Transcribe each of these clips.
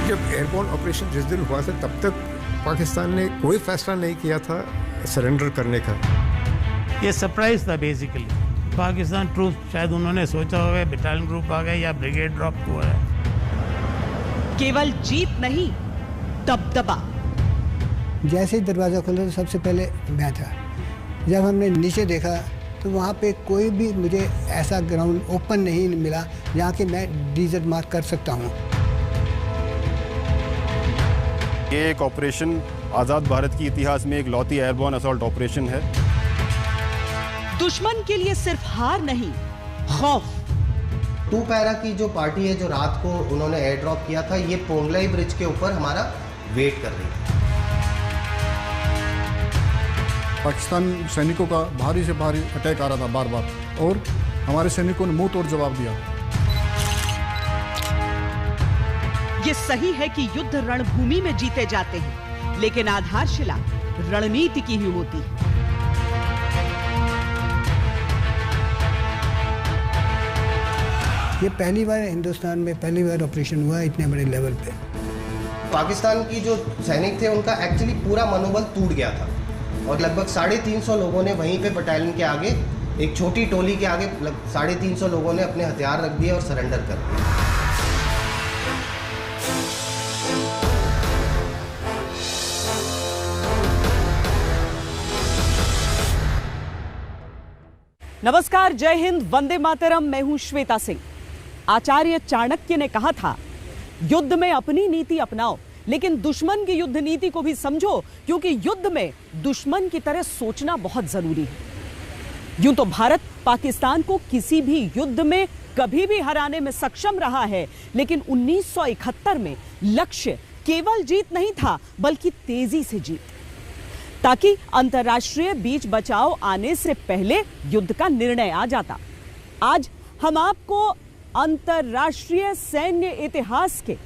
जब airborne operation जिस दिन हुआ था तब तक पाकिस्तान ने कोई फैसला नहीं किया था सरेंडर करने का। ये सरप्राइज था बेसिकली। पाकिस्तान ट्रूप्स शायद उन्होंने सोचा होगा बटालियन ग्रुप आ गए या ब्रिगेड ड्रॉप हुआ है। केवल जीत नहीं, दबदबा। जैसे ही दरवाज़ा खुला तो सबसे पहले मैं था। जब हमने नीचे देखा तो वहाँ पे कोई भी मुझे ऐसा ग्राउंड ओपन नहीं मिला जहाँ कि मैं डीजल मार्क कर सकता हूँ। ये एक ऑपरेशन आज़ाद भारत की इतिहास में एक लौती एयरबोर्न असॉल्ट ऑपरेशन है। दुश्मन के लिए सिर्फ हार नहीं, खौफ। 2 पैरा की जो पार्टी है जो रात को उन्होंने एयर ड्रॉप किया था, ये पोंगलाई ब्रिज के ऊपर हमारा वेट कर रही थी। पाकिस्तान सैनिकों का भारी से भारी अटैक आ रहा था बार बार, और हमारे सैनिकों ने मुंह तोड़ जवाब दिया। ये सही है कि युद्ध रणभूमि में जीते जाते हैं, लेकिन आधारशिला रणनीति की ही होती है। ये पहली बार हिंदुस्तान में पहली बार ऑपरेशन हुआ इतने बड़े लेवल पे। पाकिस्तान की जो सैनिक थे उनका एक्चुअली पूरा मनोबल टूट गया था और लगभग 350 लोगों ने वहीं पे बटालियन के आगे, एक छोटी टोली के आगे 350 लोगों ने अपने हथियार रख दिए और सरेंडर कर दिया। नमस्कार, जय हिंद, वंदे मातरम। मैं हूं श्वेता सिंह। आचार्य चाणक्य ने कहा था, युद्ध में अपनी नीति अपनाओ, लेकिन दुश्मन की युद्ध नीति को भी समझो, क्योंकि युद्ध में दुश्मन की तरह सोचना बहुत जरूरी है। यूं तो भारत पाकिस्तान को किसी भी युद्ध में कभी भी हराने में सक्षम रहा है, लेकिन 1971 में लक्ष्य केवल जीत नहीं था, बल्कि तेजी से जीत, ताकि अंतर्राष्ट्रीय बीच बचाव आने से पहले युद्ध का निर्णय आ जाता। आज हम आपको अंतर्राष्ट्रीय सैन्य इतिहास के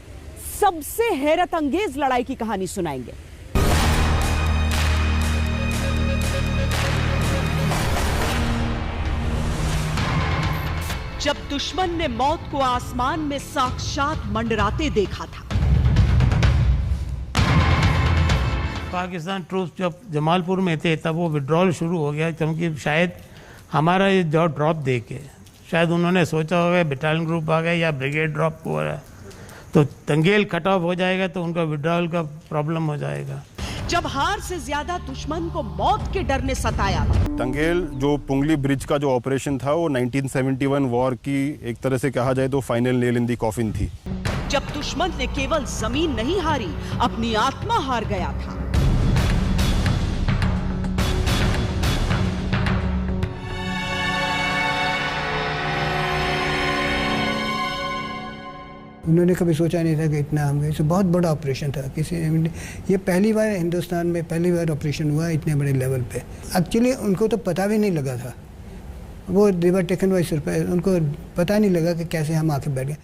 सबसे हैरत अंगेज लड़ाई की कहानी सुनाएंगे। जब दुश्मन ने मौत को आसमान में साक्षात मंडराते देखा था। पाकिस्तान ट्रूप्स जब जमालपुर में थे तब वो विड्रॉल शुरू हो गया, क्योंकि शायद हमारा ये जो ड्रॉप देके शायद उन्होंने सोचा होगा बटालियन ग्रुप आ गए या ब्रिगेड ड्रॉप हुआ है, तो तंगेल कट ऑफ हो जाएगा तो उनका विड्रॉल का प्रॉब्लम हो जाएगा। जब हार से ज्यादा दुश्मन को मौत के डर ने सताया। तंगेल जो पुंगली ब्रिज का जो ऑपरेशन था वो 1971 वॉर की एक तरह से कहा जाए तो final nail in the coffin थी। जब दुश्मन ने केवल जमीन नहीं हारी, अपनी आत्मा हार गया था। उन्होंने कभी सोचा नहीं था कि इतना हम गए। बहुत बड़ा ऑपरेशन था। ये पहली बार हिंदुस्तान में पहली बार ऑपरेशन हुआ इतने बड़े लेवल पे। एक्चुअली उनको तो पता भी नहीं लगा था, वो दे वर टेकन बाय सरप्राइज। उनको पता नहीं लगा कि कैसे हम आके बैठ गए।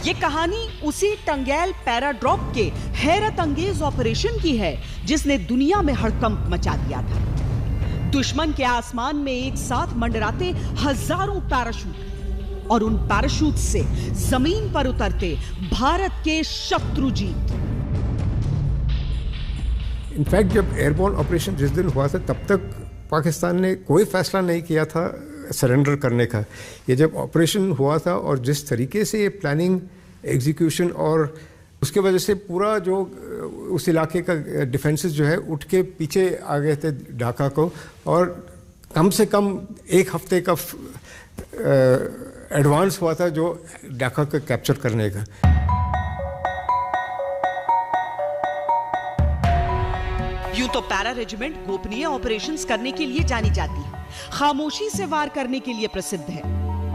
ये कहानी उसी टंगेल पैराड्रॉप के हैरत अंगेज ऑपरेशन की है, जिसने दुनिया में हड़कंप मचा दिया था। दुश्मन के आसमान में एक साथ मंडराते हजारों पैराशूट, और उन पैराशूट से जमीन पर उतरते भारत के शत्रुजीत। इनफैक्ट जब एयरबोर्न ऑपरेशन जिस दिन हुआ था तब तक पाकिस्तान ने कोई फैसला नहीं किया था सरेंडर करने का। ये जब ऑपरेशन हुआ था और जिस तरीके से ये प्लानिंग, एग्जीक्यूशन और उसके वजह से पूरा जो उस इलाके का डिफेंसेस जो है उठ के पीछे आ गए थे ढाका को, और कम से कम 1 हफ्ते का एडवांस हुआ था जो ढाका को कैप्चर करने का। यूं तो पैरा रेजिमेंट गोपनीय ऑपरेशंस करने के लिए जानी जाती है, खामोशी से वार करने के लिए प्रसिद्ध है,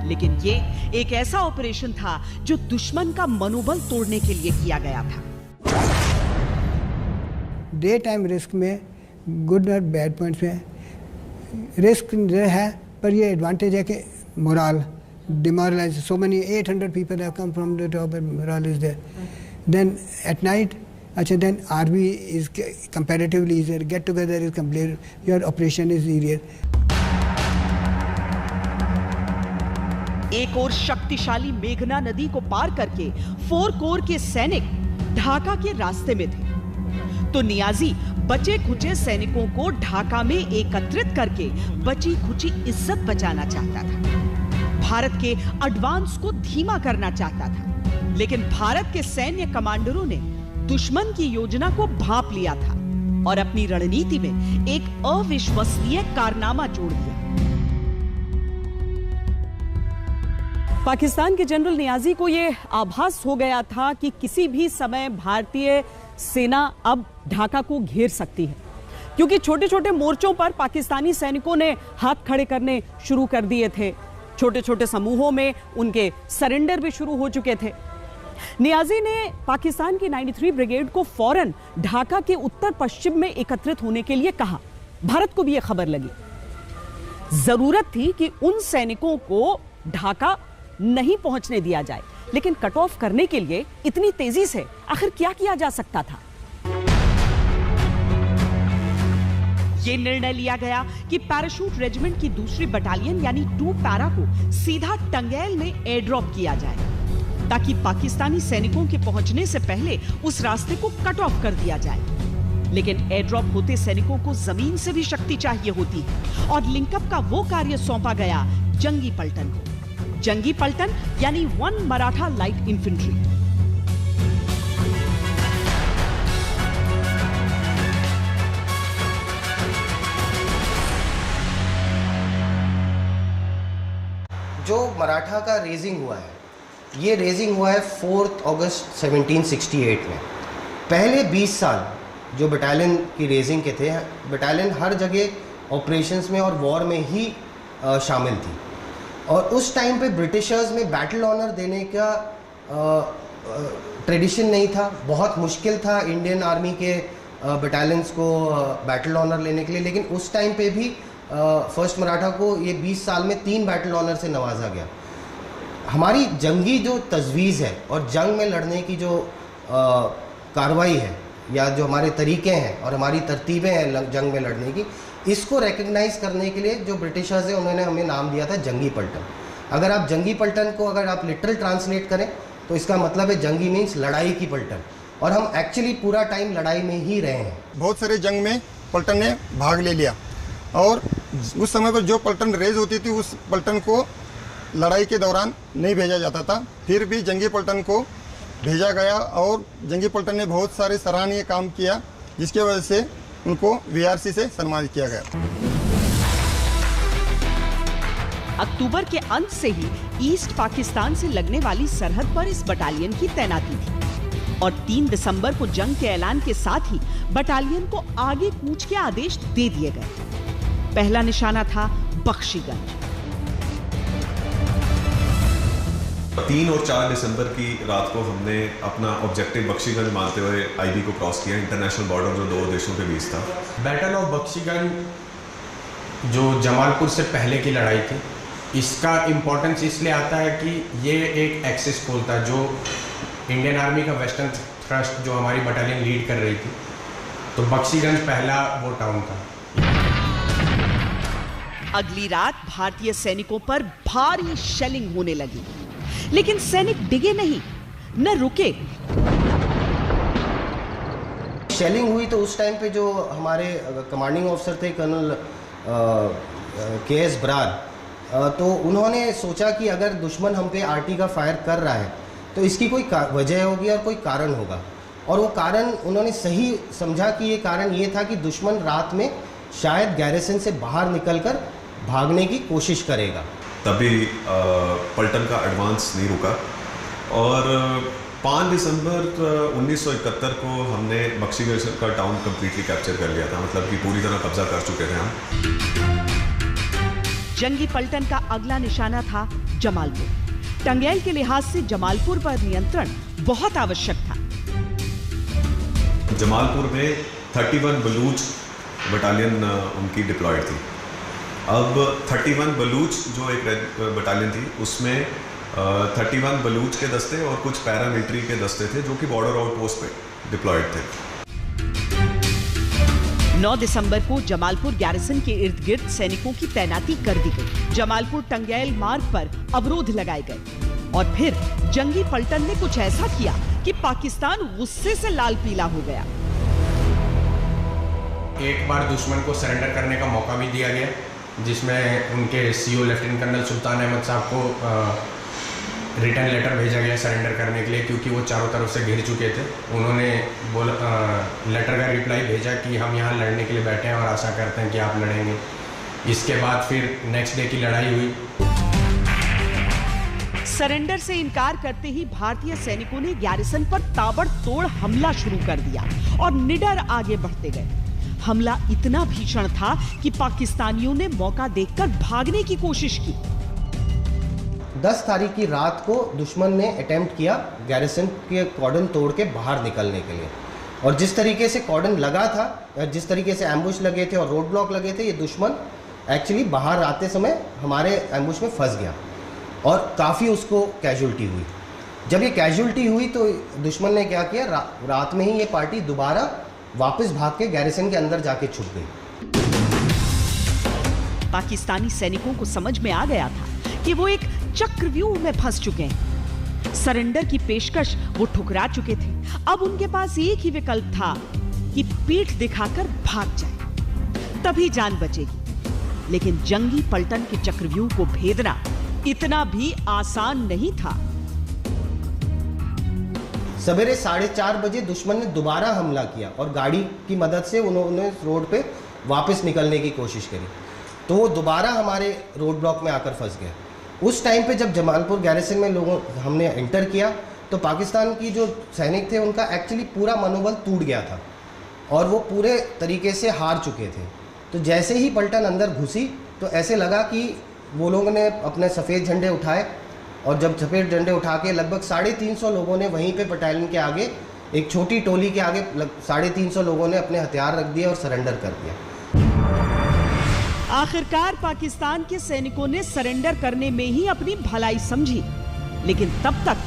लेकिन ये एक ऐसा ऑपरेशन था जो दुश्मन का मनोबल तोड़ने के लिए किया गया था। डे टाइम रिस्क में गुड और बैड पॉइंट्स में रिस्क है, पर ये एडवांटेज है कि moral demoralize, so many 800 people have come from the top and moral is there. Then at night, अच्छा, then army is comparatively easier, get together is complete, your operation is easier. एक और शक्तिशाली मेघना नदी को पार करके 4 कोर के सैनिक ढाका के रास्ते में थे। तो नियाजी बचे खुचे सैनिकों को ढाका में एकत्रित करके बची खुची इज्जत बचाना चाहता था। भारत के एडवांस को धीमा करना चाहता था। लेकिन भारत के सैन्य कमांडरों ने दुश्मन की योजना को भांप लिया था और अपनी रणनीति में एक अविश्वसनीय कारनामा जोड़ दिया। पाकिस्तान के जनरल नियाजी को यह आभास हो गया था कि किसी भी समय भारतीय सेना अब ढाका को घेर सकती है, क्योंकि छोटे छोटे मोर्चों पर पाकिस्तानी सैनिकों ने हाथ खड़े करने शुरू कर दिए थे। छोटे छोटे समूहों में उनके सरेंडर भी शुरू हो चुके थे। नियाजी ने पाकिस्तान की 93 ब्रिगेड को फौरन ढाका के उत्तर पश्चिम में एकत्रित होने के लिए कहा। भारत को भी यह खबर लगी। जरूरत थी कि उन सैनिकों को ढाका नहीं पहुंचने दिया जाए, लेकिन कट ऑफ करने के लिए इतनी तेजी से आखिर क्या किया जा सकता था? यह निर्णय लिया गया कि पैराशूट रेजिमेंट की दूसरी बटालियन यानी 2 पैरा को सीधा टंगैल में एयर ड्रॉप किया जाए, ताकि पाकिस्तानी सैनिकों के पहुंचने से पहले उस रास्ते को कट ऑफ कर दिया जाए। लेकिन एयर ड्रॉप होते सैनिकों को जमीन से भी शक्ति चाहिए होती है और लिंकअप का वो कार्य सौंपा गया जंगी पलटन को। जंगी पलटन यानी 1 मराठा लाइट इन्फेंट्री। जो मराठा का रेजिंग हुआ है, ये रेजिंग हुआ है 4 अगस्त 1768 में। पहले 20 साल जो बटालियन की रेजिंग के थे, बटालियन हर जगह ऑपरेशंस में और वॉर में ही शामिल थी। और उस टाइम पे ब्रिटिशर्स में बैटल ऑनर देने का ट्रेडिशन नहीं था। बहुत मुश्किल था इंडियन आर्मी के बटालियंस को बैटल ऑनर लेने के लिए। लेकिन उस टाइम पे भी फर्स्ट मराठा को ये 20 साल में 3 बैटल ऑनर से नवाजा गया। हमारी जंगी जो तजवीज़ है और जंग में लड़ने की जो कार्रवाई है या जो हमारे तरीके हैं और हमारी तरतीबें हैं जंग में लड़ने की, इसको रिकग्नाइज करने के लिए जो ब्रिटिशर्स हैं उन्होंने हमें नाम दिया था जंगी पलटन। अगर आप जंगी पलटन को अगर आप लिटरल ट्रांसलेट करें तो इसका मतलब है जंगी मीन्स लड़ाई की पलटन, और हम एक्चुअली पूरा टाइम लड़ाई में ही रहे हैं। बहुत सारे जंग में पलटन ने भाग ले लिया और उस समय पर जो पलटन रेज होती थी उस पलटन को लड़ाई के दौरान नहीं भेजा जाता था। फिर भी जंगी पलटन को भेजा गया और जंगी पलटन ने बहुत सारे सराहनीय काम किया, जिसकी वजह से उनको वीआरसी से सम्मानित किया गया। अक्टूबर के अंत से ही ईस्ट पाकिस्तान से लगने वाली सरहद पर इस बटालियन की तैनाती थी और 3 दिसंबर को जंग के ऐलान के साथ ही बटालियन को आगे कूच के आदेश दे दिए गए। पहला निशाना था बख्शीगंज। 3 और 4 दिसंबर की रात को हमने अपना ऑब्जेक्टिव बख्शीगंज मानते हुए आईबी को क्रॉस किया, इंटरनेशनल बॉर्डर जो 2 देशों के बीच था। बैटल ऑफ बख्शीगंज जो जमालपुर से पहले की लड़ाई थी, इसका इम्पोर्टेंस इसलिए आता है कि ये एक एक्सेस पोल था जो इंडियन आर्मी का वेस्टर्न थ्रस्ट जो हमारी बटालियन लीड कर रही थी, तो बख्शीगंज पहला वो टाउन था। अगली रात भारतीय सैनिकों पर भारी शेलिंग होने लगी, लेकिन सैनिक डिगे नहीं, न रुके। शेलिंग हुई तो उस टाइम पे जो हमारे कमांडिंग ऑफिसर थे कर्नल के.एस. बरार, तो उन्होंने सोचा कि अगर दुश्मन हम पे आरटी का फायर कर रहा है तो इसकी कोई वजह होगी और कोई कारण होगा। और वो कारण उन्होंने सही समझा कि ये कारण ये था कि दुश्मन रात में शायद गैरिसन से बाहर निकलकर भागने की कोशिश करेगा। तभी पलटन का एडवांस नहीं रुका और 5 दिसंबर 1971 को हमने बख्शीगंज का टाउन कंप्लीटली कैप्चर कर लिया था, मतलब कि पूरी तरह कब्जा कर चुके थे हम। जंगी पलटन का अगला निशाना था जमालपुर। टंगैल के लिहाज से जमालपुर पर नियंत्रण बहुत आवश्यक था। जमालपुर में 31 बलूच बटालियन उनकी डिप्लॉयड थी। अब 31 बलूच जो एक बटालियन थी उसमें 31 बलूच के दस्ते और कुछ पैरामिलिट्री के दस्ते थे जो कि बॉर्डर आउटपोस्ट पे डिप्लॉयड थे। 9 दिसंबर को जमालपुर गैरिसन के इर्द गिर्द सैनिकों की तैनाती कर दी गई। जमालपुर टंगैल मार्ग पर अवरोध लगाए गए और फिर जंगी पलटन ने कुछ ऐसा किया कि पाकिस्तान गुस्से से लाल पीला हो गया। एक बार दुश्मन को सरेंडर करने का मौका भी दिया गया, जिसमें उनके सीओ लेफ्टिनेंट कर्नल सुल्तान अहमद साहब को रिटर्न लेटर भेजा गया सरेंडर करने के लिए, क्योंकि वो चारों तरफ से घिर चुके थे। उन्होंने लेटर का रिप्लाई भेजा कि हम यहाँ लड़ने के लिए बैठे हैं और आशा करते हैं कि आप लड़ेंगे। इसके बाद फिर नेक्स्ट डे की लड़ाई हुई। सरेंडर से इनकार करते ही भारतीय सैनिकों ने गैरिसन पर ताबड़तोड़ हमला शुरू कर दिया और निडर आगे बढ़ते गए। हमला इतना भीषण था कि पाकिस्तानियों ने मौका देखकर भागने की कोशिश की। 10 तारीख की रात को दुश्मन ने अटेम्प्ट किया गैरिसन के कॉर्डन तोड़ के बाहर निकलने के लिए, और जिस तरीके से कॉर्डन लगा था, जिस तरीके से एम्बुश लगे थे और रोड ब्लॉक लगे थे, ये दुश्मन एक्चुअली बाहर आते समय हमारे एम्बुश में फंस गया और काफ़ी उसको कैजुअल्टी हुई। जब ये कैजुअल्टी हुई तो दुश्मन ने क्या किया, रात में ही ये पार्टी दोबारा वापस भाग के गैरिसन के अंदर जाके छुप गई। पाकिस्तानी सैनिकों को समझ में आ गया था कि वो एक चक्रव्यूह में फंस चुके हैं। सरेंडर की पेशकश वो ठुकरा चुके थे। अब उनके पास एक ही विकल्प था कि पीठ दिखाकर भाग जाए, तभी जान बचेगी। लेकिन जंगी पलटन के चक्रव्यूह को भेदना इतना भी आसान नहीं था। सवेरे 4:30 बजे दुश्मन ने दोबारा हमला किया और गाड़ी की मदद से उन्होंने रोड पे वापस निकलने की कोशिश करी, तो वो दोबारा हमारे रोड ब्लॉक में आकर फंस गए। उस टाइम पे जब जमालपुर गैरिसन में हमने एंटर किया तो पाकिस्तान की जो सैनिक थे उनका एक्चुअली पूरा मनोबल टूट गया था और वो पूरे तरीके से हार चुके थे। तो जैसे ही पलटन अंदर घुसी तो ऐसे लगा कि वो लोगों ने अपने सफ़ेद झंडे उठाए, और जब सफ़ेद झंडे उठा के लगभग 350 लोगों ने वहीं पे बटालियन के आगे, एक छोटी टोली के आगे 350 लोगों ने अपने हथियार रख दिए और सरेंडर कर दिया। आखिरकार पाकिस्तान के सैनिकों ने सरेंडर करने में ही अपनी भलाई समझी, लेकिन तब तक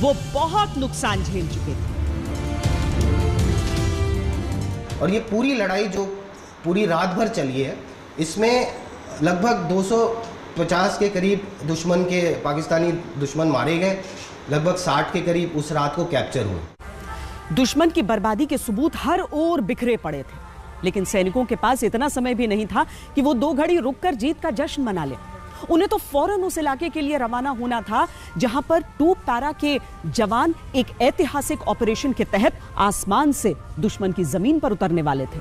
वो बहुत नुकसान झेल चुके थे। और ये पूरी लड़ाई जो पूरी रात भर चली है, इसमें लगभग 250 के करीब पाकिस्तानी दुश्मन मारे गए, लगभग 60 के करीब उस रात को कैप्चर हुए। दुश्मन की बर्बादी के सबूत हर ओर बिखरे पड़े थे, लेकिन सैनिकों के पास इतना समय भी नहीं था कि वो 2 घड़ी रुककर जीत का जश्न मना ले। उन्हें तो फौरन उस इलाके के लिए रवाना होना था जहां पर 2 पैरा के जवान एक ऐतिहासिक ऑपरेशन के तहत आसमान से दुश्मन की जमीन पर उतरने वाले थे।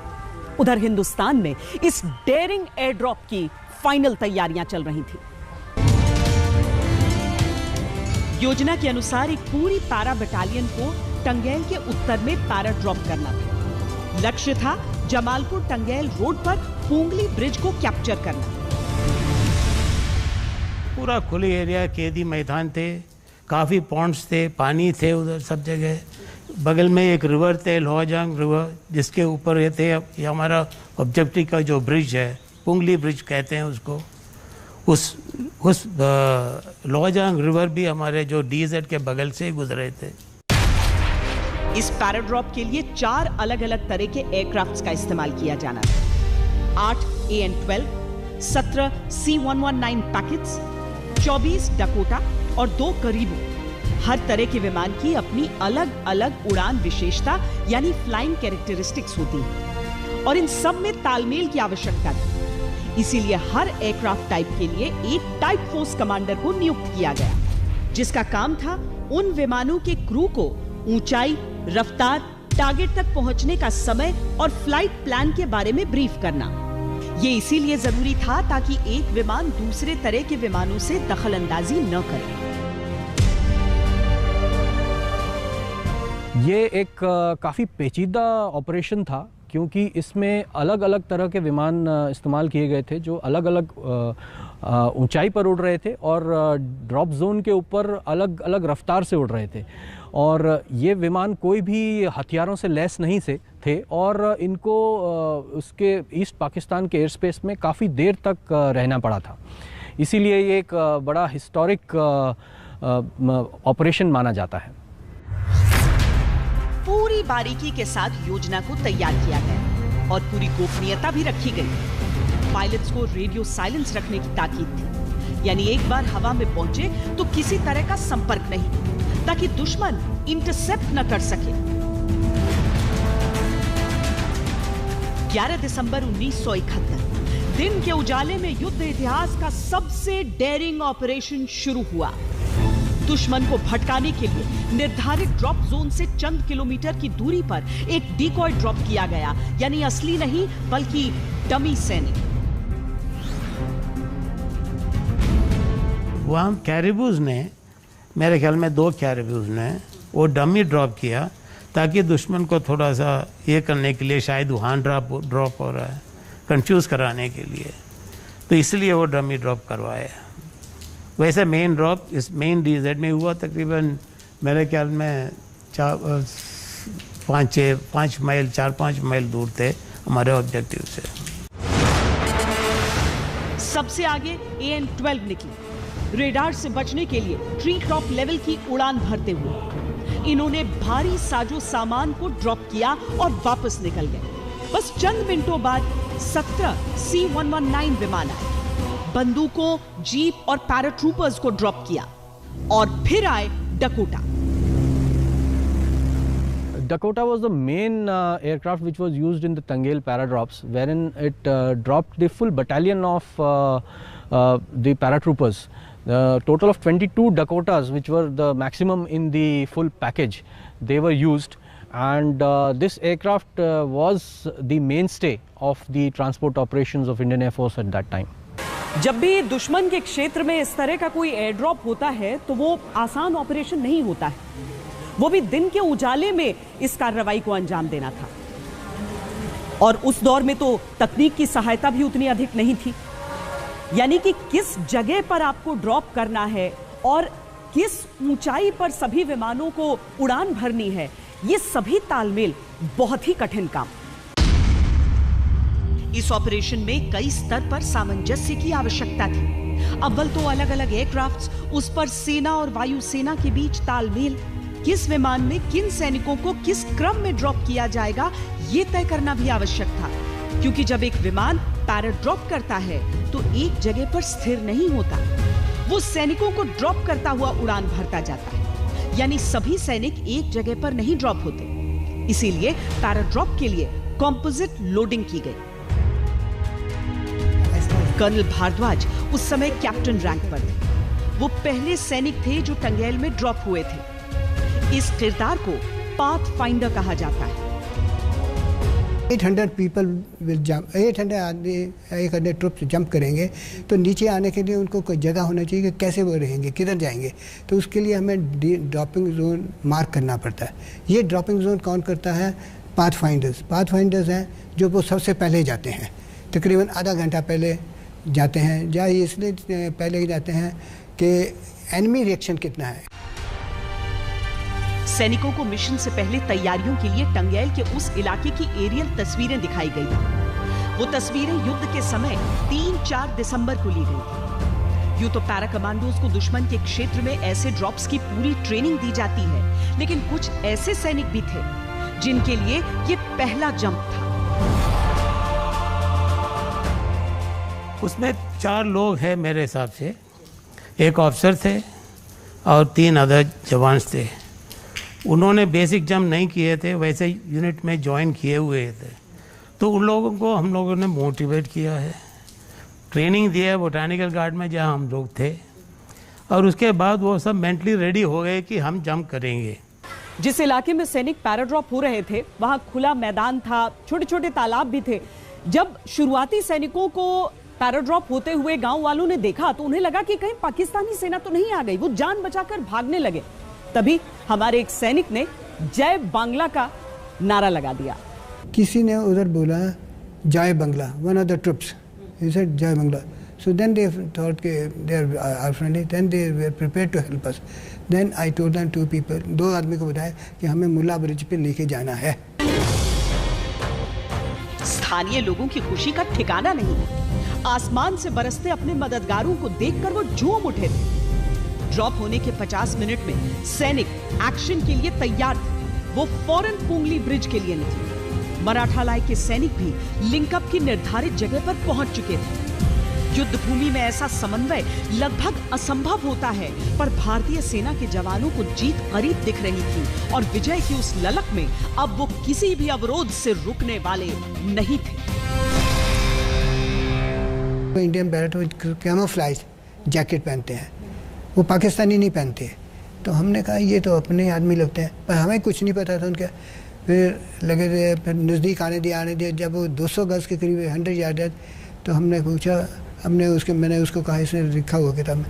उधर हिंदुस्तान में इस डेयरिंग एयर ड्रॉप की फाइनल तैयारियां चल रही थी। योजना के अनुसार एक पूरी पैरा बटालियन को टंगैल के उत्तर में पैरा ड्रॉप करना था। लक्ष्य था जमालपुर टंगैल रोड पर पुंगली ब्रिज को कैप्चर करना। पूरा खुली एरिया, कैदी मैदान थे, काफ़ी पॉन्ड्स थे, पानी थे उधर सब जगह। बगल में एक रिवर थे, लोहाजांग रिवर, जिसके ऊपर ये थे ये हमारा ऑब्जेक्टिव का जो ब्रिज है, पुंगली ब्रिज कहते हैं उसको। उस लोहाजांग रिवर भी हमारे जो DZ के बगल से गुजरे थे। इस पैराड्रॉप के लिए 4 अलग-अलग तरह के एयरक्राफ्ट्स का इस्तेमाल किया जाना था। 8 AN-12, 17 C-119 पैकेट्स, 24 डकोटा और 2 करीबो। हर तरह के विमान की अपनी अलग-अलग उड़ान विशेषता यानी फ्लाइंग कैरेक्टरिस्टिक्स होती है, और इन सब में तालमेल की आवश्यकता थी। इसीलिए हर एयरक्राफ्ट टाइप के लिए एक टाइप फोर्स कमांडर को नियुक्त किया गया, जिसका काम था उन विमानों के क्रू को ऊंचाई, रफ्तार, टारगेट तक पहुंचने का समय और फ्लाइट प्लान के बारे में ब्रीफ करना। ये इसीलिए जरूरी था ताकि एक विमान दूसरे तरह के विमानों से दखलंदाजी न करे। ये एक काफ़ी पेचीदा ऑपरेशन था, क्योंकि इसमें अलग अलग तरह के विमान इस्तेमाल किए गए थे जो अलग अलग ऊंचाई पर उड़ रहे थे और ड्रॉप जोन के ऊपर अलग अलग रफ्तार से उड़ रहे थे। और ये विमान कोई भी हथियारों से लैस नहीं थे और इनको उसके ईस्ट पाकिस्तान के एयर स्पेस में काफ़ी देर तक रहना पड़ा था। इसीलिए ये एक बड़ा हिस्टोरिक ऑपरेशन माना जाता है। पूरी बारीकी के साथ योजना को तैयार किया गया। और पूरी गोपनीयता भी रखी गई। पायलट्स को रेडियो साइलेंस रखने की ताकीद थी, यानी एक बार हवा में पहुंचे तो किसी तरह का संपर्क नहीं, ताकि दुश्मन इंटरसेप्ट न कर सके। 11 दिसंबर 1971 दिन के उजाले में युद्ध इतिहास का सबसे डेयरिंग ऑपरेशन शुरू हुआ। दुश्मन को भटकाने के लिए निर्धारित ड्रॉप जोन से चंद किलोमीटर की दूरी पर एक डिकॉय ड्रॉप किया गया, यानी असली नहीं बल्कि डमी सैनिक। वहां कैरिबूज ने, मेरे ख्याल में 2 कैरिबूज ने वो डमी ड्रॉप किया, ताकि दुश्मन को थोड़ा सा ये करने के लिए, शायद वहाँ ड्रॉप हो रहा है, कंफ्यूज कराने के लिए, तो इसलिए वो डमी ड्रॉप करवाया। वैसे मेन ड्रॉप इस मेन डीजेड में हुआ, तकरीबन मेरे ख्याल में 4-5 माइल दूर थे हमारे ऑब्जेक्टिव से। सबसे आगे AN-12 निकली, रेडार से बचने के लिए ट्री टॉप लेवल की उड़ान भरते हुए। इन्होंने भारी साजो सामान को ड्रॉप किया और वापस निकल गए। बस चंद मिनटों बाद 17 C-119 विमान आए, बंदूकों, जीप और पैराट्रूपर्स को ड्रॉप किया, और फिर आए Dakota. Dakota was the main aircraft which was used in the Tangail paradrops, wherein it dropped the full battalion of the paratroopers. The total of 22 Dakotas, which were the maximum in the full package, they were used, and this aircraft was the mainstay of the transport operations of Indian Air Force at that time. जब भी दुश्मन के क्षेत्र में इस तरह का कोई एयर ड्रॉप होता है तो वो आसान ऑपरेशन नहीं होता है, वो भी दिन के उजाले में इस कार्रवाई को अंजाम देना था। और उस दौर में तो तकनीक की सहायता भी उतनी अधिक नहीं थी, यानी कि किस जगह पर आपको ड्रॉप करना है और किस ऊंचाई पर सभी विमानों को उड़ान भरनी है, ये सभी तालमेल बहुत ही कठिन काम। इस ऑपरेशन में कई स्तर पर सामंजस्य की आवश्यकता थी। अव्वल तो अलग अलग एयरक्राफ्ट्स, उस पर सेना और वायुसेना के बीच तालमेल, किस विमान में किन सैनिकों को किस क्रम में ड्रॉप किया जाएगा, ये तय करना भी आवश्यक था, क्योंकि जब एक विमान पैराड्रॉप करता है तो एक जगह पर स्थिर नहीं होता, वो सैनिकों को ड्रॉप करता हुआ उड़ान भरता जाता है, यानी सभी सैनिक एक जगह पर नहीं ड्रॉप होते। इसीलिए पैराड्रॉप के लिए कॉम्पोजिट लोडिंग की गई। कर्नल भारद्वाज उस समय कैप्टन रैंक पर थे। वो पहले सैनिक थे जो टंगैल में ड्रॉप हुए थे। इस किरदार को पाथ फाइंडर कहा जाता है। 800 पीपल विल जंप, 800 आदमी 100 ट्रुप्स जंप करेंगे, तो नीचे आने के लिए उनको कोई जगह होना चाहिए कि कैसे वो रहेंगे, किधर जाएंगे। तो उसके लिए हमें ड्रॉपिंग जोन मार्क करना पड़ता है। ये ड्रॉपिंग जोन कौन करता है? Path finders. पाथ फाइंडर्स हैं जो वो सबसे पहले जाते हैं, तकरीबन आधा घंटा पहले जाते हैं। या इसलिए पहले ही जाते हैं कि एनिमी रिएक्शन कितना है। सैनिकों को मिशन से पहले तैयारियों के लिए टंगैल के उस इलाके की एरियल तस्वीरें दिखाई गई थी। वो तस्वीरें युद्ध के समय 3-4 दिसंबर को ली गई थी। यूं तो पैरा कमांडोज को दुश्मन के क्षेत्र में ऐसे ड्रॉप्स की पूरी ट्रेनिंग दी जाती है, लेकिन कुछ ऐसे सैनिक भी थे जिनके लिए ये पहला जंप था। उसमें 4 लोग हैं मेरे हिसाब से, एक ऑफिसर थे और 3 अदर जवान थे। उन्होंने बेसिक जंप नहीं किए थे, वैसे यूनिट में ज्वाइन किए हुए थे। तो उन लोगों को हम लोगों ने मोटिवेट किया है, ट्रेनिंग दिया है बोटानिकल गार्ड में जहां हम लोग थे, और उसके बाद वो सब मेंटली रेडी हो गए कि हम जंप करेंगे। जिस इलाके में सैनिक पैराड्रॉप हो रहे थे वहां खुला मैदान था, छोटे छोटे तालाब भी थे। जब शुरुआती सैनिकों को पैराड्रॉप होते हुए गांव वालों ने देखा तो उन्हें लगा कि कहीं पाकिस्तानी सेना तो नहीं आ गई। वो जान बचाकर भागने लगे। तभी हमारे एक सैनिक ने जय बांग्ला का नारा लगा दिया। किसी ने उधर बोला जय Bangla, one of the troops, he said जय Bangla. So then they thought they are friendly. Then they were prepared to help us. Then I told them 2 people, 2 आदमी को बताया कि हमें मुल्ला ब्रिज पे लेके जाना है। स्थानीय लोगों की खुशी का ठिकाना नहीं। आसमान से बरसते अपने मददगारों को देखकर वो झूम उठे थे। ड्रॉप होने के 50 मिनट में सैनिक एक्शन के लिए तैयार थे। वो फौरन पुंगली ब्रिज के लिए निकले। मराठा लाई के सैनिक भी लिंकअप की निर्धारित जगह पर पहुंच चुके थे। युद्ध भूमि में ऐसा समन्वय लगभग असंभव होता है, पर भारतीय सेना के जवानों को जीत करीब दिख रही थी और विजय की उस ललक में अब वो किसी भी अवरोध से रुकने वाले नहीं थे। इंडियन पैराट्रूप कैमोफ्लेज जैकेट पहनते हैं, वो पाकिस्तानी नहीं पहनते। तो हमने कहा ये तो अपने आदमी लगते हैं, पर हमें कुछ नहीं पता था उनका। फिर लगे थे, फिर नज़दीक आने दिया। जब वो 200 गज के करीब 100 यार्ड है, तो हमने पूछा, मैंने उसको कहा, इसने लिखा हुआ किताब में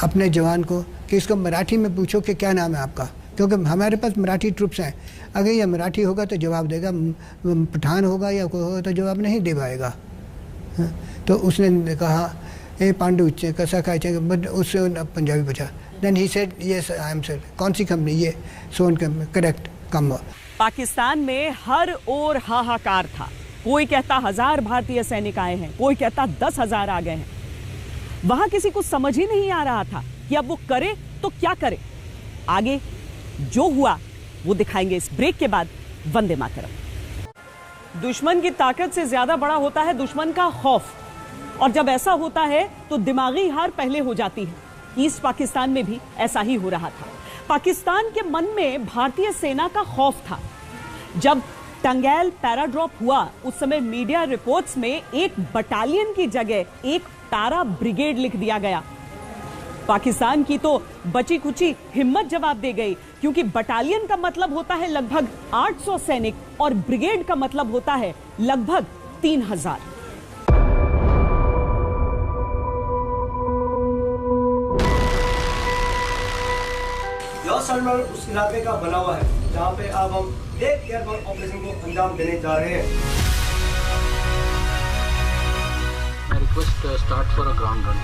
अपने जवान को कि इसको मराठी में पूछो कि क्या नाम है आपका, क्योंकि हमारे पास मराठी ट्रुप्स हैं। अगर ये मराठी होगा तो जवाब देगा, पठान होगा या कोई होगा तो जवाब नहीं दे पाएगा। तो उसने कहा ए पांडु उच्चे कैसा खाए, बट उससे पंजाबी पूछा। Then he said yes I am sir, कौन सी कंपनी, ये सोन कंपनी, करेक्ट कम। पाकिस्तान में हर ओर हाहाकार था। कोई कहता 1000 भारतीय सैनिक आए हैं, कोई कहता 10,000 आ गए हैं। वहां किसी को समझ ही नहीं आ रहा था कि अब वो करे तो क्या करे। आगे जो हुआ वो दिखाएंगे इस ब्रेक के बाद। वंदे मातरम। दुश्मन की ताकत से ज्यादा बड़ा होता है दुश्मन का खौफ, और जब ऐसा होता है तो दिमागी हार पहले हो जाती है। ईस्ट पाकिस्तान में भी ऐसा ही हो रहा था। पाकिस्तान के मन में भारतीय सेना का खौफ था। जब टंगैल पैराड्रॉप हुआ, उस समय मीडिया रिपोर्ट्स में एक बटालियन की जगह एक पैरा ब्रिगेड लिख दिया गया। पाकिस्तान की तो बची कुची हिम्मत जवाब दे गई, क्योंकि बटालियन का मतलब होता है लगभग 800 सैनिक और ब्रिगेड का मतलब होता है लगभग 3000। जैसलमेर उस इलाके का बना हुआ है जहां पे अब हम एक एयरबोर्न ऑपरेशन को अंजाम देने जा रहे हैं। मैं request start for a ground run.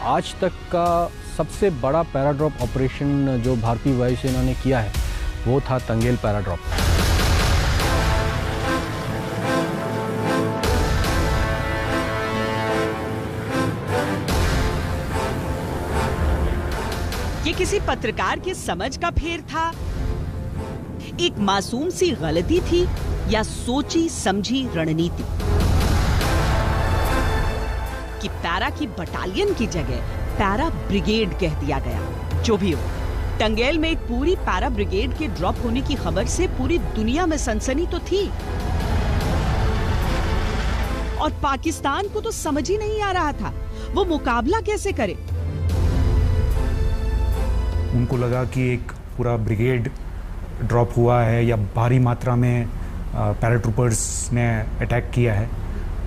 आज तक का सबसे बड़ा पैराड्रॉप ऑपरेशन जो भारतीय वायुसेना ने किया है वो था टंगेल पैराड्रॉप। ये किसी पत्रकार की समझ का फेर था, एक मासूम सी गलती थी, या सोची समझी रणनीति कि पैरा की बटालियन की जगह पैरा ब्रिगेड कह दिया गया। जो भी हो, टंगेल में एक पूरी पैरा ब्रिगेड के ड्रॉप होने की खबर से पूरी दुनिया में सनसनी तो थी, और पाकिस्तान को तो समझ ही नहीं आ रहा था वो मुकाबला कैसे करे। उनको लगा कि एक पूरा ब्रिगेड ड्रॉप हुआ है या भारी मात्रा में पैराट्रूपर्स ने अटैक किया है,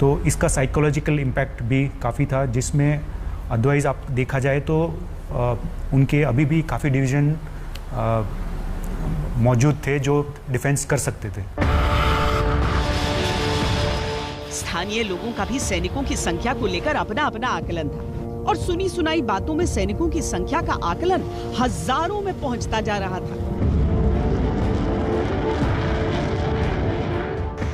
तो इसका साइकोलॉजिकल इम्पैक्ट भी काफ़ी था, जिसमें अदरवाइज़ आप देखा जाए तो उनके अभी भी काफ़ी डिवीज़न मौजूद थे जो डिफेंस कर सकते थे। स्थानीय लोगों का भी सैनिकों की संख्या को लेकर अपना अपना आकलन था, और सुनी सुनाई बातों में सैनिकों की संख्या का आकलन हजारों में पहुंचता जा रहा था।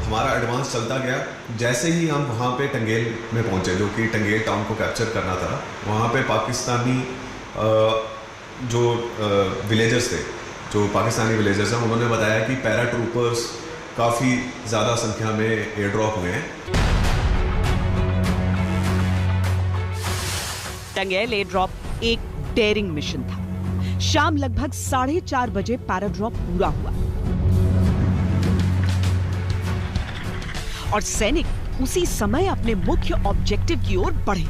हमारा एडवांस चलता गया। जैसे ही हम वहाँ पे टंगेल में पहुँचे, जो कि टंगेल टाउन को कैप्चर करना था, वहाँ पे पाकिस्तानी जो विलेजर्स थे, जो पाकिस्तानी विलेजर्स हैं, उन्होंने बताया कि पैराट्रूपर्स काफ़ी ज़्यादा संख्या में एयर ड्रॉप हुए हैं। टंगेल एयर ड्रॉप एक डेयरिंग मिशन था। शाम लगभग 4:30 बजे पैराड्रॉप पूरा हुआ और सैनिक उसी समय अपने मुख्य ऑब्जेक्टिव की ओर बढ़े।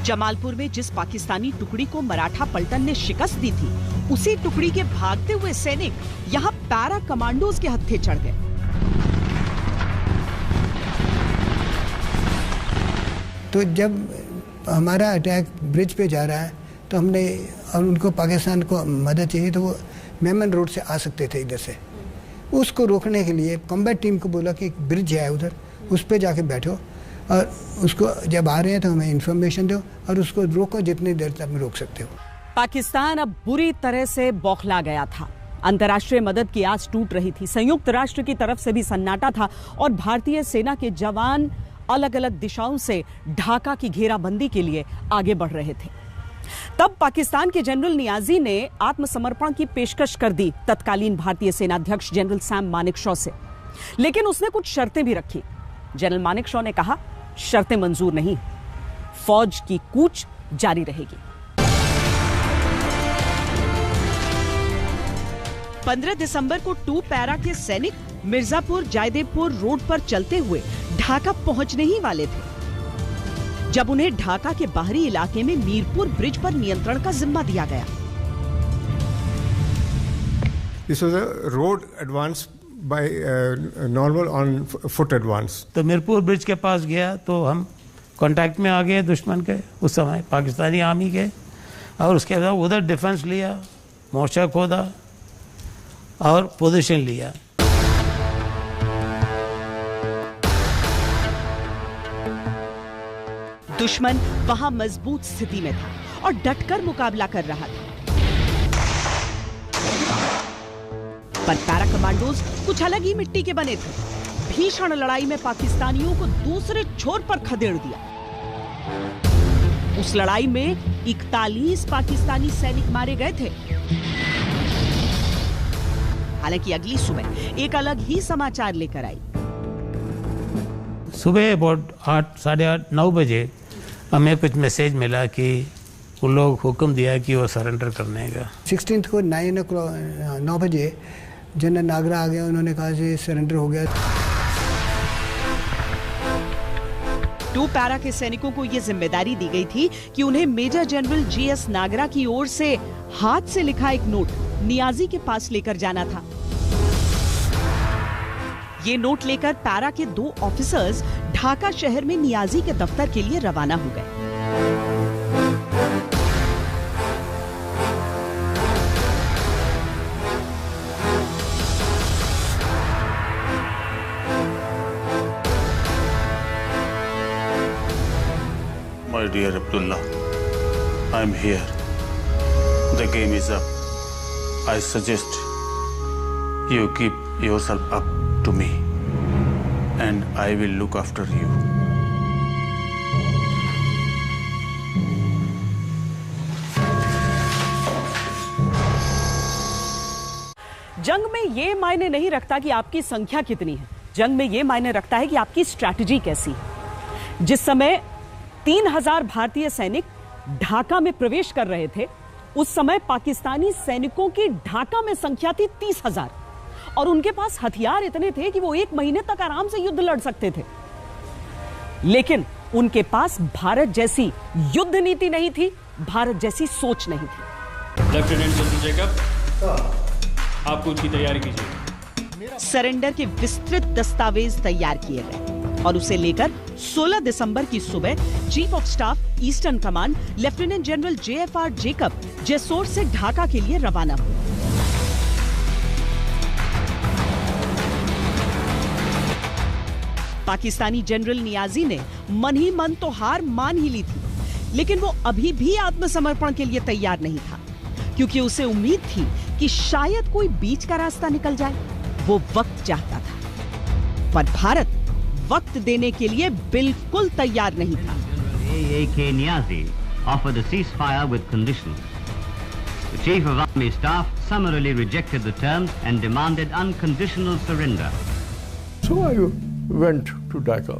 जमालपुर में जिस पाकिस्तानी टुकड़ी को मराठा पलटन ने शिकस्त दी थी, उसी टुकड़ी के भागते हुए सैनिक यहां पैरा कमांडोज के हत्थे चढ़ गए। तो जब हमारा अटैक ब्रिज पे जा रहा है तो हमने, और उनको पाकिस्तान को मदद चाहिए, तो वो मेमन रोड से आ सकते थे इधर से। उसको रोकने के लिए कॉम्बैट टीम को बोला कि एक ब्रिज है उधर, उस पर जाके बैठो और उसको जब आ रहे हैं तो हमें इन्फॉर्मेशन दो और उसको रोको, जितनी देर तक रोक सकते हो। पाकिस्तान अब बुरी तरह से बौखला गया था। अंतर्राष्ट्रीय मदद की आस टूट रही थी। संयुक्त राष्ट्र की तरफ से भी सन्नाटा था और भारतीय सेना के जवान अलग अलग दिशाओं से ढाका की घेराबंदी के लिए आगे बढ़ रहे थे। तब पाकिस्तान के जनरल नियाजी ने आत्मसमर्पण की पेशकश कर दी तत्कालीन भारतीय सेनाध्यक्ष जनरल सैम मानेकशॉ से, लेकिन उसने कुछ शर्तें भी रखी। जनरल मानेकशॉ ने कहा, शर्तें मंजूर नहीं, फौज की कूच जारी रहेगी। 15 दिसंबर को 2 पैरा के सैनिक मिर्जापुर जयदेवपुर रोड पर चलते हुए ढाका पहुंचने ही वाले थे, जब उन्हें ढाका के बाहरी इलाके में मीरपुर ब्रिज पर नियंत्रण का जिम्मा दिया गया। This was a road advance by normal on foot advance. तो मीरपुर ब्रिज के पास गया तो हम कांटेक्ट में आ गए दुश्मन के, उस समय पाकिस्तानी आर्मी के, और उसके बाद उधर डिफेंस लिया, मोर्चा खोदा और पोजीशन लिया। दुश्मन वहां मजबूत स्थिति में था और डटकर मुकाबला कर रहा था, पर पैरा कमांडोज कुछ अलग ही मिट्टी के बने थे। भीषण लड़ाई में पाकिस्तानियों को दूसरे छोर पर खदेड़ दिया। उस लड़ाई में 41 पाकिस्तानी सैनिक मारे गए थे। हालांकि अगली सुबह एक अलग ही समाचार लेकर आई। सुबह अबाउट 8, साढ़े 8, 9 बजे हमें कुछ मैसेज मिला कि वो लोग हुक्म दिया कि वो सरेंडर करने का। 16 को 9 बजे जनरल नागरा आ गया, उन्होंने कहा कि सरेंडर हो गया। 2 पैरा के सैनिकों को यह जिम्मेदारी दी गई थी कि उन्हें मेजर जनरल GS नागरा की ओर से हाथ से लिखा एक नोट नियाजी के पास लेकर जाना था। ये नोट लेकर पैरा के 2 ऑफिसर्स ढाका शहर में नियाजी के दफ्तर के लिए रवाना हो गए। My dear Abdullah, I'm here. The game is up. I suggest you keep yourself up to me, and I will look after you. जंग में ये मायने नहीं रखता कि आपकी संख्या कितनी है, जंग में ये मायने रखता है कि आपकी स्ट्रैटेजी कैसी है। जिस समय 3000 भारतीय सैनिक ढाका में प्रवेश कर रहे थे, उस समय पाकिस्तानी सैनिकों की ढाका में संख्या थी 30,000 और उनके पास हथियार इतने थे कि वो 1 महीने तक आराम से युद्ध लड़ सकते थे। लेकिन उनके पास भारत जैसी युद्ध नीति नहीं थी, भारत जैसी सोच नहीं थी। लेफ्टिनेंट जनरल जैकब, आप उसकी तैयारी कीजिए। सरेंडर के विस्तृत दस्तावेज तैयार किए गए और उसे लेकर 16 दिसंबर की सुबह chief of staff eastern command lieutenant general JFR Jacob Jessore से ढाका के लिए रवाना हुए। पाकिस्तानी जनरल नियाजी ने मन ही मन तो हार मान ही ली थी, लेकिन वो अभी भी आत्मसमर्पण के लिए तैयार नहीं था, क्योंकि उसे उम्मीद थी कि शायद कोई बीच का रास्ता निकल जाए। वो वक्त चाहता था, पर भारत वक्त देने के लिए बिल्कुल तैयार नहीं था। A.K. Niazi offered a ceasefire with conditions. The Chief of Army Staff summarily rejected the terms and demanded unconditional surrender. So I went to Dhaka.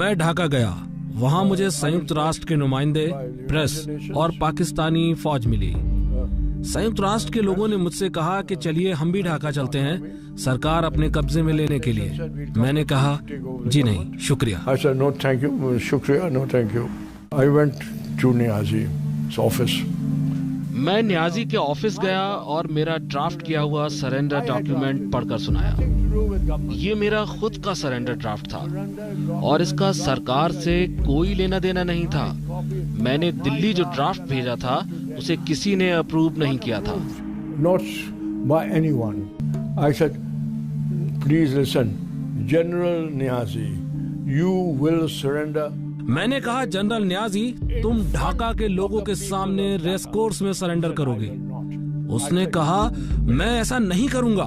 मैं ढाका गया। वहाँ मुझे संयुक्त राष्ट्र के नुमाइंदे, प्रेस और पाकिस्तानी फौज मिली। संयुक्त राष्ट्र के लोगों ने मुझसे कहा कि चलिए हम भी ढाका चलते हैं, सरकार अपने कब्जे में लेने के लिए। मैंने कहा जी नहीं, शुक्रिया। I said no thank you, शुक्रिया, no thank you. I went to Niazi's office. मैं नियाजी के ऑफिस गया और मेरा ड्राफ्ट किया हुआ सरेंडर डॉक्यूमेंट पढ़कर सुनाया। ये मेरा खुद का सरेंडर ड्राफ्ट था और इसका सरकार से कोई लेना देना नहीं था। मैंने दिल्ली जो ड्राफ्ट भेजा था उसे किसी ने अप्रूव नहीं किया था। Not by anyone. I said, please listen, General Niazi, you will surrender. मैंने कहा जनरल नियाजी, तुम ढाका के लोगों के सामने रेस कोर्स में सरेंडर करोगे। उसने कहा मैं ऐसा नहीं करूंगा।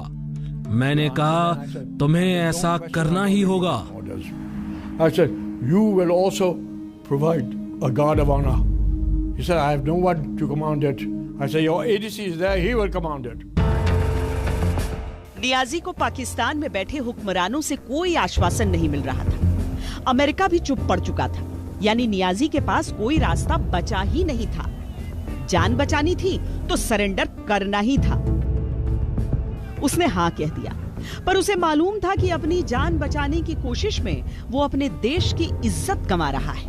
मैंने कहा तुम्हें ऐसा करना ही होगा। I said, you will also provide a guard of honor. He said, I have no one to command it. I said, your ADC is there, he will command it. Niazi को पाकिस्तान में बैठे हुक्मरानों से कोई आश्वासन नहीं मिल रहा था। अमेरिका भी चुप पड़ चुका था, यानी नियाजी के पास कोई रास्ता बचा ही नहीं था। जान बचानी थी तो सरेंडर करना ही था। उसने हाँ कह दिया, पर उसे मालूम था कि अपनी जान बचाने की कोशिश में वो अपने देश की इज्जत गंवा रहा है।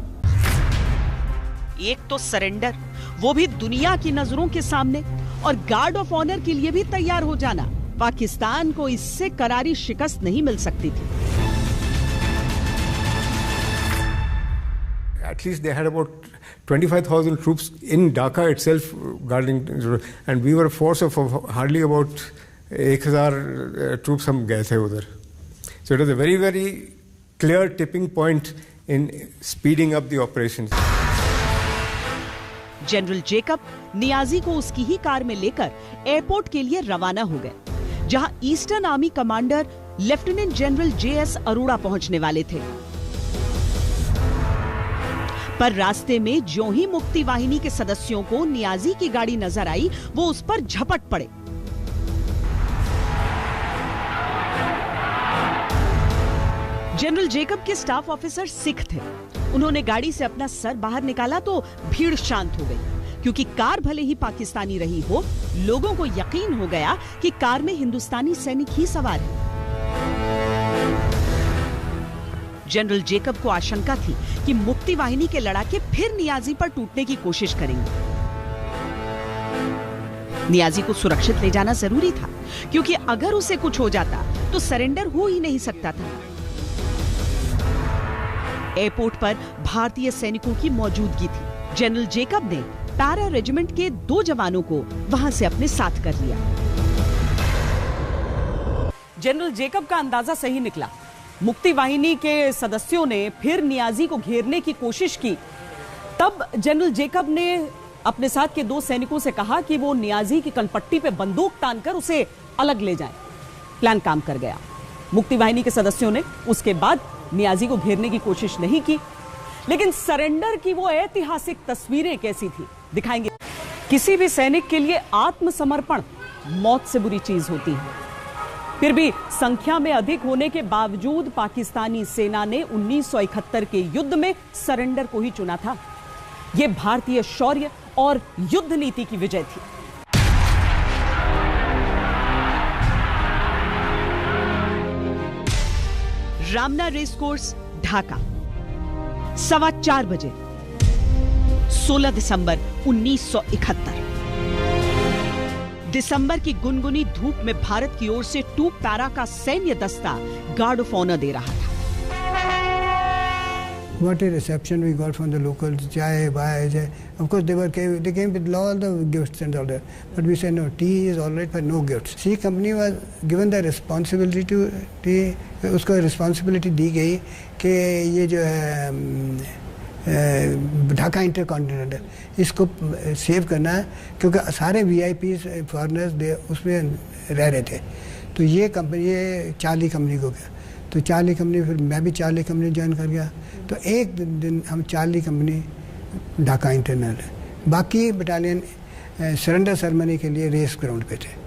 एक तो सरेंडर, वो भी दुनिया की नजरों के सामने, और गार्ड ऑफ ऑनर के लिए भी तैयार हो जाना। पाकिस्तान को इससे करारी शिकस्त नहीं मिल सकती थी। At least they had about 25,000 troops in Dhaka itself guarding, and we were a force of hardly about 1,000 troops हम गए थे उधर. So it was a very, very clear tipping point in speeding up the operations. General Jacob Niazi को उसकी ही car में लेकर airport के लिए रवाना हो गए, जहां eastern army commander lieutenant general JS Arora पहुंचने वाले थे। पर रास्ते में ज्यों ही मुक्ति वाहिनी के सदस्यों को नियाजी की गाड़ी नजर आई, वो उस पर झपट पड़े। जनरल जेकब के स्टाफ ऑफिसर सिख थे। उन्होंने गाड़ी से अपना सर बाहर निकाला तो भीड़ शांत हो गई, क्योंकि कार भले ही पाकिस्तानी रही हो, लोगों को यकीन हो गया कि कार में हिंदुस्तानी सैनिक ही सवार हैं। जनरल जेकब को आशंका थी कि मुक्ति वाहिनी के लड़ाके फिर नियाजी पर टूटने की कोशिश करेंगे। नियाजी को सुरक्षित ले जाना जरूरी था, क्योंकि अगर उसे कुछ हो जाता तो सरेंडर हो ही नहीं सकता था। एयरपोर्ट पर भारतीय सैनिकों की मौजूदगी थी। जनरल जेकब ने पैरा रेजिमेंट के 2 जवानों को वहां से अपने साथ कर लिया। जनरल जेकब का अंदाजा सही निकला। मुक्ति वाहिनी के सदस्यों ने फिर नियाजी को घेरने की कोशिश की। तब जनरल जेकब ने अपने साथ के 2 सैनिकों से कहा कि वो नियाजी की कनपट्टी पे बंदूक तानकर उसे अलग ले जाएं। प्लान काम कर गया। मुक्ति वाहिनी के सदस्यों ने उसके बाद नियाजी को घेरने की कोशिश नहीं की, लेकिन सरेंडर की वो ऐतिहासिक तस्वीरें कैसी थी, दिखाएंगे। किसी भी सैनिक के लिए आत्मसमर्पण मौत से बुरी चीज होती है। फिर भी संख्या में अधिक होने के बावजूद पाकिस्तानी सेना ने 1971 के युद्ध में सरेंडर को ही चुना था। यह भारतीय शौर्य और युद्ध नीति की विजय थी। रामना रेस कोर्स, ढाका, 4:15 बजे, 16 दिसंबर 1971। दिसंबर की गुनगुनी धूप में भारत की ओर से 2 पैरा का सैन्य दस्ता गार्ड ऑफ ऑनर दे रहा था। What a reception we got from the locals. Chai, bhai. Of course, they came with all the gifts and all that. But we said no, tea is all right, but no gifts. C company was given the responsibility to उसको responsibility दी गई कि ये जो है Dhaka intercontinental इसको save करना है, क्योंकि सारे VIPs फॉरेनर्स उसमें रह रहे थे। तो ये कंपनी, ये चार्ली कंपनी को गया, तो चार्ली कंपनी, फिर मैं भी चार्ली कंपनी ज्वाइन कर गया। तो एक दिन हम चार्ली कंपनी ढाका इंटरनल, बाकी बटालियन सरेंडर सेरेमनी के लिए रेस ग्राउंड पे थे।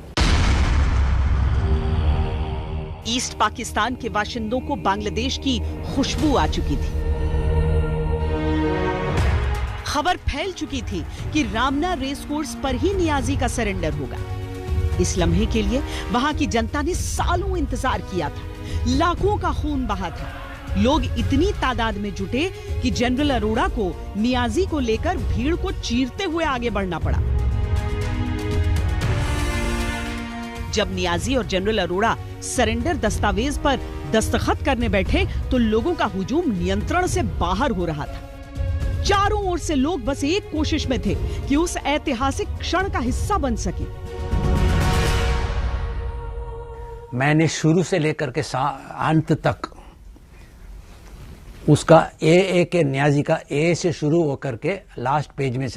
ईस्ट पाकिस्तान के बाशिंदों को बांग्लादेश की खुशबू आ चुकी थी। खबर फैल चुकी थी कि रामना रेस कोर्स पर ही नियाजी का सरेंडर होगा। इस लम्हे के लिए वहां की जनता ने सालों इंतजार किया था। लाखों का खून बहा था। लोग इतनी तादाद में जुटे कि जनरल अरोड़ा को नियाजी को लेकर भीड़ को चीरते हुए आगे बढ़ना पड़ा। जब नियाजी और जनरल अरोड़ा सरेंडर दस्तावेज पर दस्तखत करने बैठे तो लोगों का हुजूम नियंत्रण से बाहर हो रहा था। चारों ओर से लोग बस एक कोशिश में थे कि उस ऐतिहासिक क्षण का हिस्सा बन सके। मैंने शुरू से लेकर के अंत तक उसका ए के नियाजी का ए से शुरू होकर के लास्ट पेज में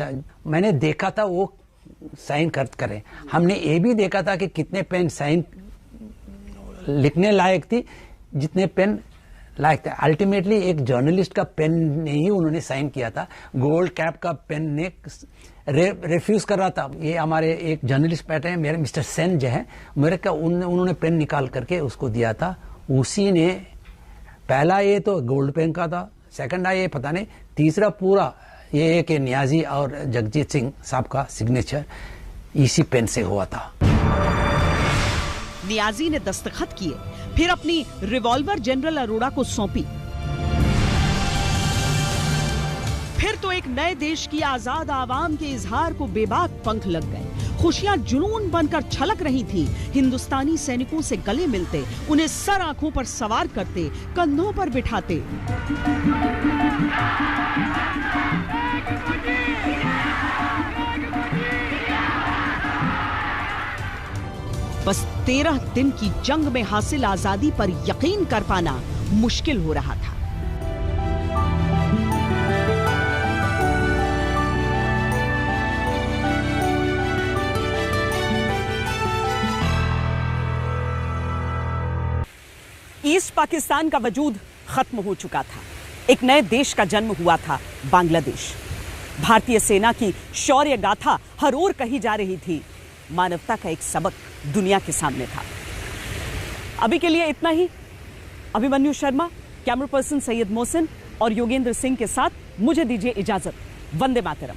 मैंने देखा था वो साइन करें। हमने ये भी देखा था कि कितने पेन साइन लिखने लायक थी, जितने पेन लाइक अल्टीमेटली एक जर्नलिस्ट का पेन ने ही उन्होंने साइन किया था। गोल्ड कैप का पेन ने रिफ्यूज कर रहा था। ये हमारे एक जर्नलिस्ट बैठे हैं, मेरे मिस्टर सेन जो है, मेरे का उन्होंने पेन निकाल करके उसको दिया था। उसी ने पहला ये तो गोल्ड पेन का था, सेकंड ये पता नहीं, तीसरा पूरा ये कि नियाजी और जगजीत सिंह साहब का सिग्नेचर इसी पेन से हुआ था। नियाजी ने दस्तखत किए, फिर अपनी रिवॉल्वर जनरल अरोड़ा को सौंपी। फिर तो एक नए देश की आजाद आवाम के इजहार को बेबाक पंख लग गए। खुशियां जुनून बनकर छलक रही थीं। हिंदुस्तानी सैनिकों से गले मिलते, उन्हें सर आंखों पर सवार करते, कंधों पर बिठाते। बस 13 दिन की जंग में हासिल आजादी पर यकीन कर पाना मुश्किल हो रहा था। ईस्ट पाकिस्तान का वजूद खत्म हो चुका था। एक नए देश का जन्म हुआ था, बांग्लादेश। भारतीय सेना की शौर्य गाथा हर ओर कही जा रही थी। मानवता का एक सबक दुनिया के सामने था। अभी के लिए इतना ही। अभिमन्यु शर्मा, कैमरा पर्सन सैयद मोहसिन और योगेंद्र सिंह के साथ मुझे दीजिए इजाजत। वंदे मातरम।